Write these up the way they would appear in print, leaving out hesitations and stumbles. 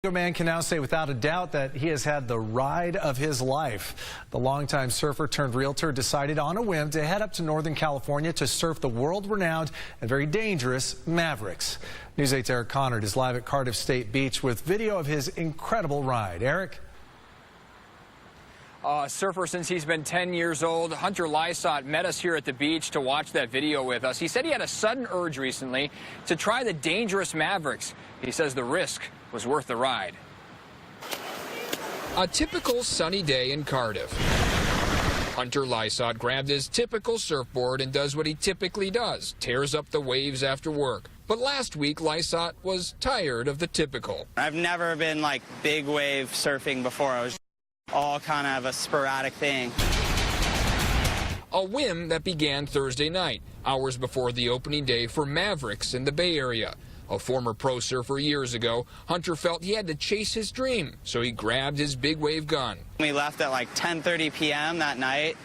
The man can now say without a doubt that he has had the ride of his life. The longtime surfer turned realtor decided on a whim to head up to Northern California to surf the world-renowned and very dangerous Mavericks. News 8's Eric Connard is live at Cardiff State Beach with video of his incredible ride. Eric? Surfer since he's been 10 years old. Hunter Lysaught met us here at the beach to watch that video with us. He said he had a sudden urge recently to try the dangerous Mavericks. He says the risk was worth the ride. A typical sunny day in Cardiff. Hunter Lysaught grabbed his typical surfboard and does what he typically does, tears up the waves after work. But last week, Lysaught was tired of the typical. I've never been like big wave surfing before. I was all kind of a sporadic thing. A whim that began Thursday night, hours before the opening day for Mavericks in the Bay Area. A former pro surfer years ago, Hunter felt he had to chase his dream, so he grabbed his big wave gun. We left at like 10:30 p.m. that night,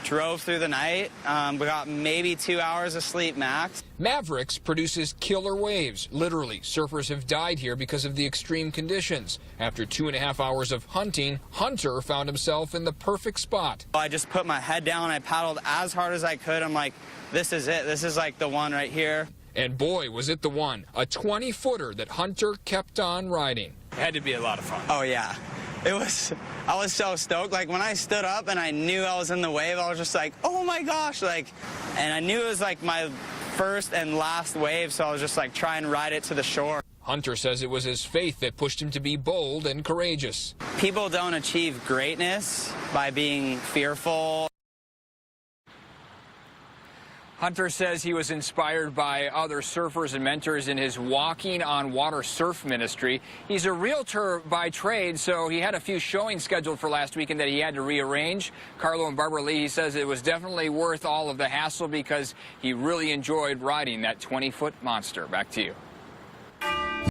drove through the night. We got maybe 2 hours of sleep max. Mavericks produces killer waves. Literally, surfers have died here because of the extreme conditions. After 2.5 hours of hunting, Hunter found himself in the perfect spot. I just put my head down, I paddled as hard as I could. I'm like, this is it. This is like the one right here. And boy, was it the one, a 20-footer that Hunter kept on riding. It had to be a lot of fun. Oh, yeah. I was so stoked. Like, when I stood up and I knew I was in the wave, I was just like, oh, my gosh. Like, and I knew it was, like, my first and last wave, so I was just, like, trying to ride it to the shore. Hunter says it was his faith that pushed him to be bold and courageous. People don't achieve greatness by being fearful. Hunter says he was inspired by other surfers and mentors in his Walking on Water surf ministry. He's a realtor by trade, so he had a few showings scheduled for last weekend that he had to rearrange. Carlo and Barbara Lee, he says it was definitely worth all of the hassle because he really enjoyed riding that 20-foot monster. Back to you.